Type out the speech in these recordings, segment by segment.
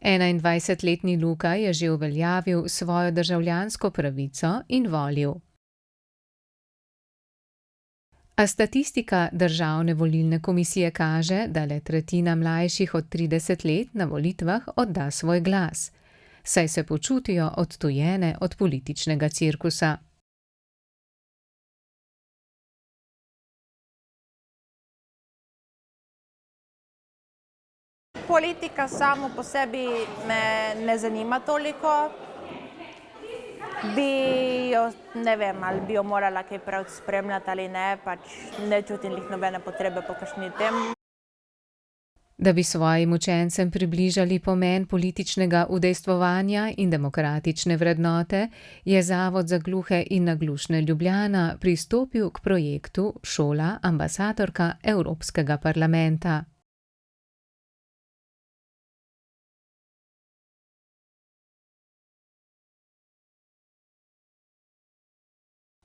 21-letni Luka je že uveljavil svojo državljansko pravico in volil. A statistika Državne volilne komisije kaže, da le tretjina mlajših od 30 let na volitvah odda svoj glas, saj se počutijo odtujene od političnega cirkusa. Politika samo po sebi me ne zanima toliko. Ne vem, ali bi jo morala kaj prav spremljati ali ne, pač ne čutim lih nobene potrebe po kakšni tem. Da bi svojim učencem približali pomen političnega udejstvovanja in demokratične vrednote, je Zavod za gluhe in naglušne Ljubljana pristopil k projektu Šola ambasadorka Evropskega parlamenta.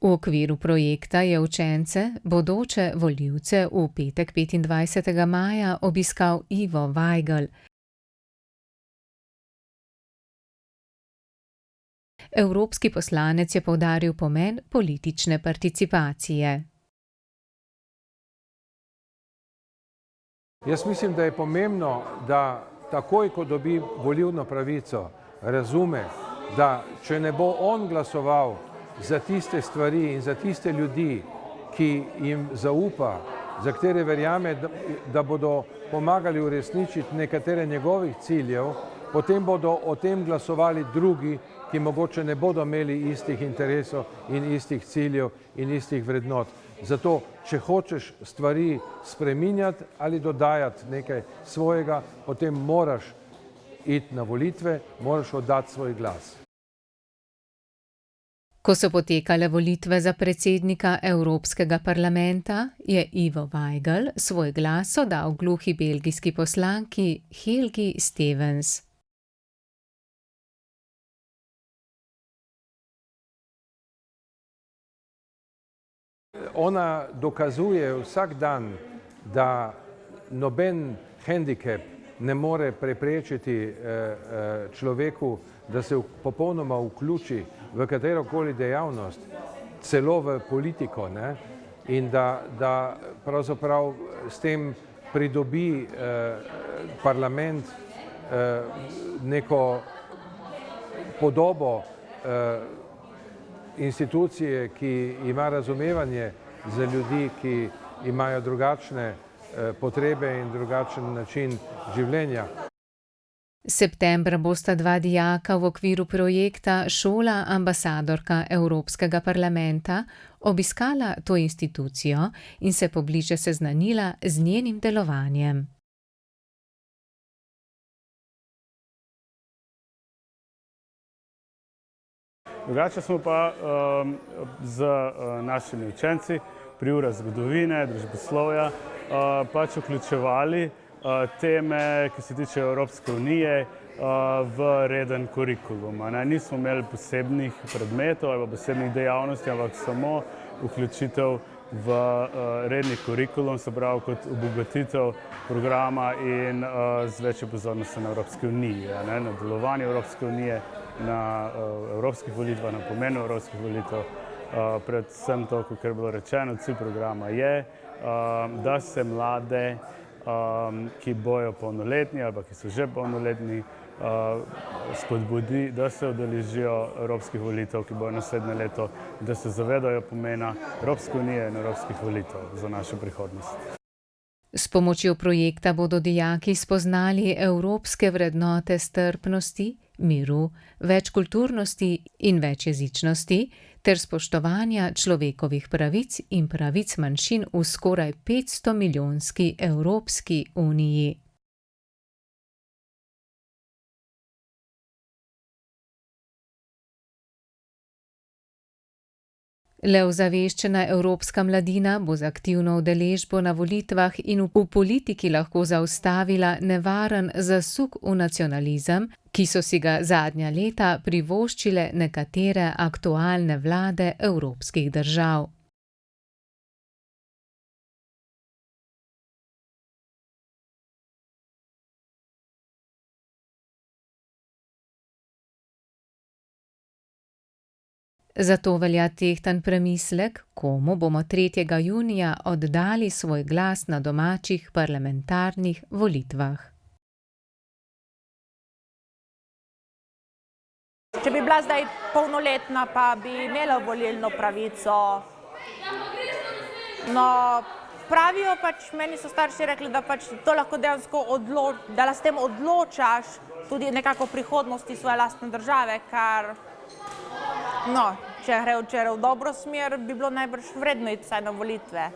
V okviru projekta je učence, bodoče volivce, v petek 25. maja obiskal Ivo Vajgl. Evropski poslanec je poudaril pomen politične participacije. Jaz mislim, da je pomembno, da takoj, ko dobi volilno pravico, razume, da če ne bo on glasoval za tiste stvari in za tiste ljudi, ki jim zaupa, za katere verjame, da bodo pomagali uresničiti nekatere njegovih ciljev, potem bodo o tem glasovali drugi, ki mogoče ne bodo imeli istih interesov in istih ciljev in istih vrednot. Zato, če hočeš stvari spreminjati ali dodajati nekaj svojega, potem moraš iti na volitve, moraš oddati svoj glas. Ko so potekale volitve za predsednika Evropskega parlamenta, je Ivo Vajgl svoj glas oddal gluhi belgijski poslanki Helgi Stevens. Ona dokazuje vsak dan, da noben hendikep ne more preprečiti človeku, da se popolnoma vključi v katerokoli dejavnost, celo v politiko, ne? In da pravzaprav s tem pridobi parlament neko podobo institucije, ki ima razumevanje za ljudi, ki imajo drugačne potrebe in drugačen način življenja. Septembra bosta dva dijaka v okviru projekta Šola ambasadorka Evropskega parlamenta obiskala to institucijo in se pobliže seznanila z njenim delovanjem. Drugače smo pa z našimi učenci pri urah zgodovine, družboslovja pač vključevali teme, ki se tiče Evropske unije, v reden kurikulum. Nismo imeli posebnih predmetov ali posebnih dejavnosti, ampak samo vključitev v redni kurikulum, se pravi kot obogatitev programa in z večjo pozornostjo na Evropski uniji, na delovanje Evropske unije, na evropskih volitvah, na pomenu evropskih volitev. Predvsem to, kot je bilo rečeno, cilj programa je, da se mlade, ki bojo polnoletni ali ki so že polnoletni, spodbudi, da se udeležijo evropskih volitev, ki bojo naslednje leto, da se zavedajo pomena Evropske unije in evropskih volitev za našo prihodnost. S pomočjo projekta bodo dijaki spoznali evropske vrednote strpnosti, miru, večkulturnosti in večjezičnosti ter spoštovanja človekovih pravic in pravic manjšin v skoraj 500-milijonski Evropski uniji. Le ozaveščena evropska mladina bo z aktivno udeležbo na volitvah in v politiki lahko zaustavila nevaren zasuk v nacionalizem, ki so si ga zadnja leta privoščile nekatere aktualne vlade evropskih držav. Zato velja tehten premislek, komu bomo 3. junija oddali svoj glas na domačih parlamentarnih volitvah. Če bi bila zdaj polnoletna, pa bi imela volilno pravico. No, pravijo pač, meni so starši rekli, da pač to lahko dejansko da s tem odločaš tudi nekako prihodnosti svoje lastne države, kar, no, če gre v dobro smer, bi bilo najbrž vredno iti vsaj na volitve.